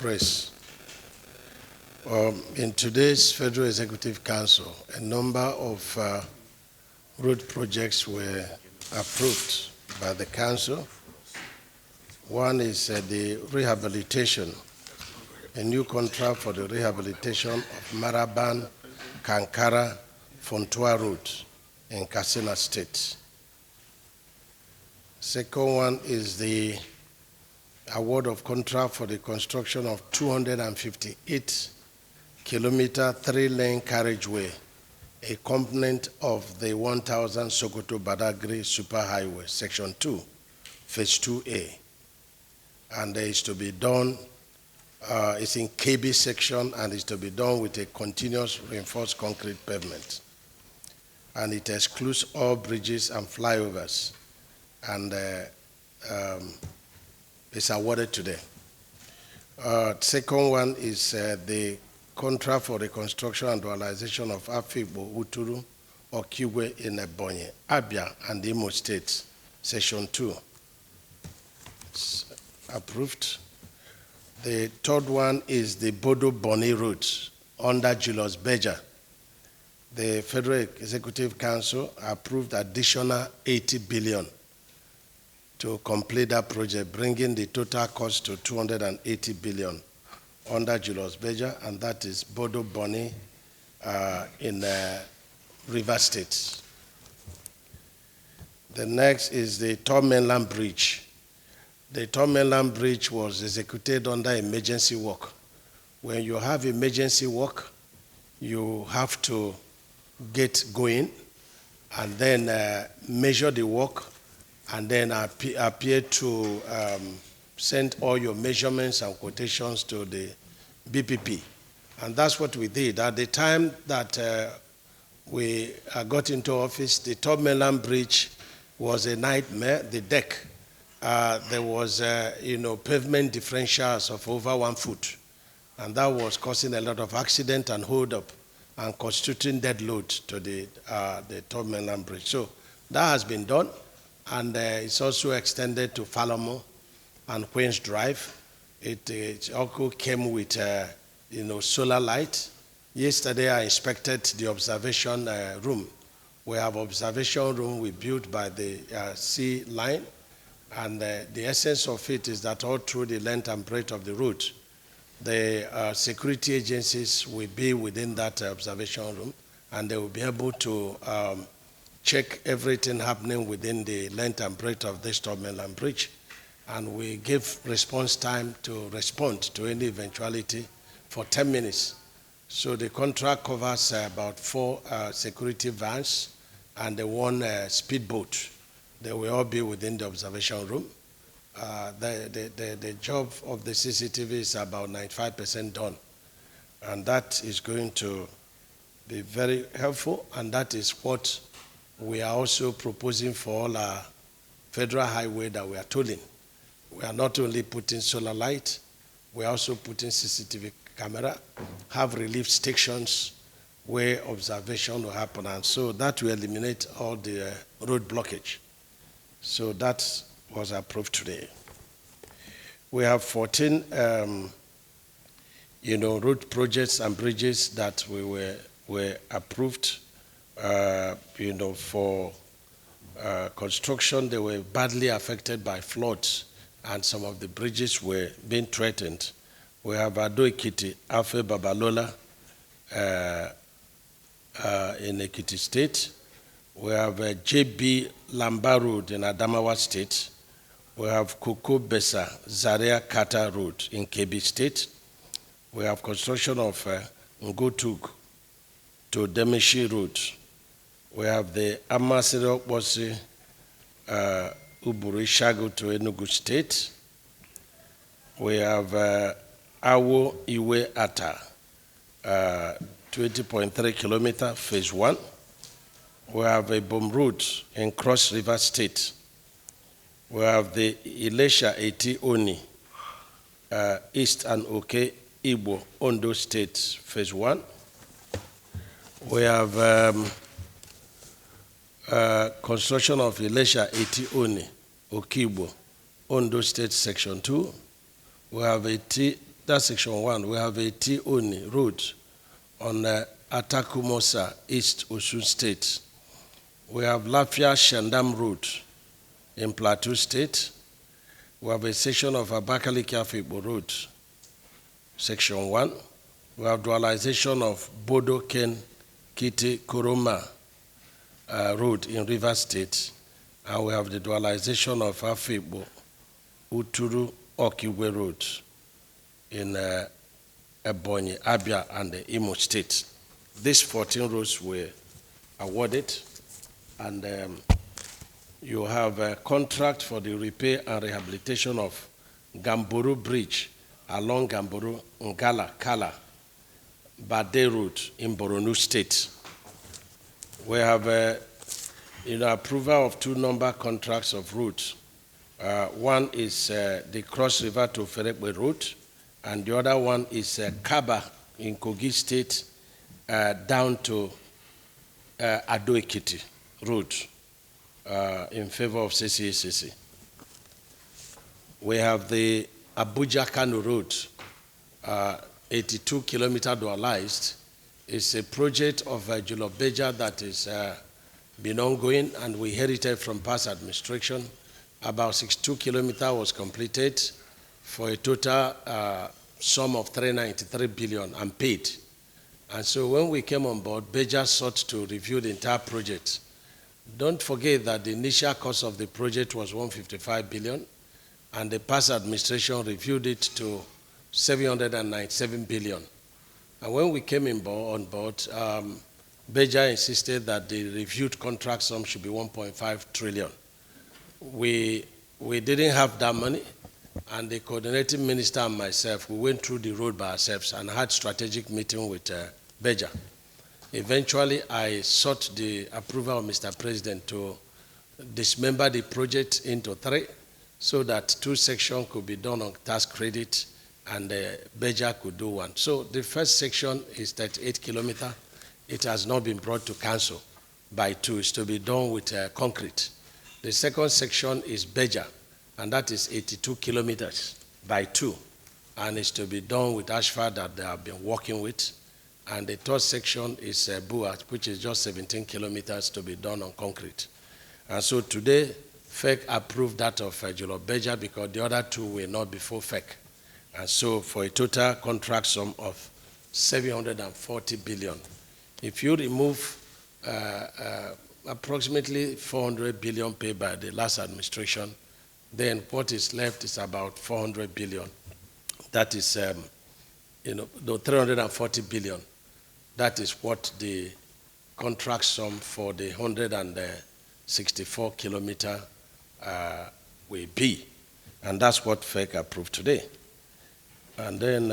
Press. In today's Federal Executive Council, a number of road projects were approved by the Council. One is the rehabilitation, a new contract for the rehabilitation of Maraban, Kankara, Fontua Road in Katsina State. Second one is the award of contract for the construction of 258-kilometer three-lane carriageway, a component of the 1000 Sokoto-Badagry Superhighway, Section 2, Phase 2A. And it is to be done, it's in Kebbi section, and it's to be done with a continuous reinforced concrete pavement. And it excludes all bridges and flyovers, and it's awarded today. Second one is the contract for the construction and dualization of Afikpo, Uturu, Okigwe in Ebonyi, Abia, and Imo States, Section 2. It's approved. The third one is the Bodo Boni Road under Julius Berger. The Federal Executive Council approved additional 80 billion to complete that project, bringing the total cost to 280 billion under Julius Berger, and that is Bodo Boni in River State. The next is the Third Mainland Bridge. The Third Mainland Bridge was executed under emergency work. When you have emergency work, you have to get going and then measure the work, and then appear to send all your measurements and quotations to the BPP. And that's what we did. At the time that we got into office, the Third Mainland Bridge was a nightmare. The deck, there was pavement differentials of over 1 foot. And that was causing a lot of accident and hold up and constituting dead load to the Third Mainland Bridge. So that has been done. And it's also extended to Falomo and Queens Drive. It also came with solar light. Yesterday I inspected the observation room. We have observation room we built by the sea line, and the essence of it is that all through the length and breadth of the route, the security agencies will be within that observation room, and they will be able to check everything happening within the length and breadth of this Third Mainland Bridge. And we give response time to respond to any eventuality for 10 minutes. So the contract covers about 4 security vans and 1 speedboat. They will all be within the observation room. The job of the CCTV is about 95% done. And that is going to be very helpful, and that is what we are also proposing for all our federal highway that we are tolling. We are not only putting solar light, we are also putting CCTV camera, have relief stations where observation will happen, and so that will eliminate all the road blockage. So that was approved today. We have 14 road projects and bridges that we were approved for construction. They were badly affected by floods, and some of the bridges were being threatened. We have Ado Ekiti, Afe Babalola in Ekiti State. We have JB Lamba Road in Adamawa State. We have Koko Besa Zaria Kata Road in Kebbi State. We have construction of Ngotug to Demeshi Road. We have the Amasiro Bosi Uburi Shago to Enugu State. We have Awo Iwe Ata, 20.3 kilometer, phase 1. We have a Bom Road in Cross River State. We have the Ilesha Eti Oni, East and Oke Igbo, Ondo State, phase 1. We have construction of Ilesha Eti Oni, Okigbo, Ondo State, section 2. We have that's section 1. We have a T-Oni road on Atakumosa, East Osun State. We have Lafia Shandam Road in Plateau State. We have a section of Abakaliki Afikpo Road, section 1. We have dualization of Bodo Ken Kiti Kuroma Road in River State. And we have the dualization of Afikpo Uturu Okiwe Road in Ebonyi, Abia, and the Imo State. These 14 roads were awarded, and you have a contract for the repair and rehabilitation of Gamburu Bridge along Gamburu Ngala Kala Bade Road in Borno State. We have approval of 2 number contracts of roads. One is the Cross River to Ferekwe Road, and the other one is Kaba in Kogi State down to Ado Ekiti Road in favor of CCACC. We have the Abuja Kano Road, 82 kilometer dualized. It's a project of Julobeja that is been ongoing, and we inherited from past administration. About 62 kilometers was completed for a total sum of 393 billion and paid. And so when we came on board, Beja sought to review the entire project. Don't forget that the initial cost of the project was 155 billion, and the past administration reviewed it to 797 billion. And when we came on board, Beja insisted that the reviewed contract sum should be 1.5 trillion. We didn't have that money, and the coordinating minister and myself, we went through the road by ourselves and had strategic meeting with Beja. Eventually, I sought the approval of Mr. President to dismember the project into 3 so that 2 sections could be done on tax credit and Beja could do 1. So the first section is 38 kilometers. It has not been brought to council by 2. It's to be done with concrete. The second section is Beja, and that is 82 kilometers by 2, and it's to be done with asphalt that they have been working with. And the third section is Buat, which is just 17 kilometers to be done on concrete. And so today, FEC approved that of Julobeja because the other 2 were not before FEC. And so for a total contract sum of 740 billion. If you remove approximately 400 billion paid by the last administration, then what is left is about 400 billion. That is, the 340 billion. That is what the contract sum for the 164 kilometer will be. And that's what FEC approved today. And then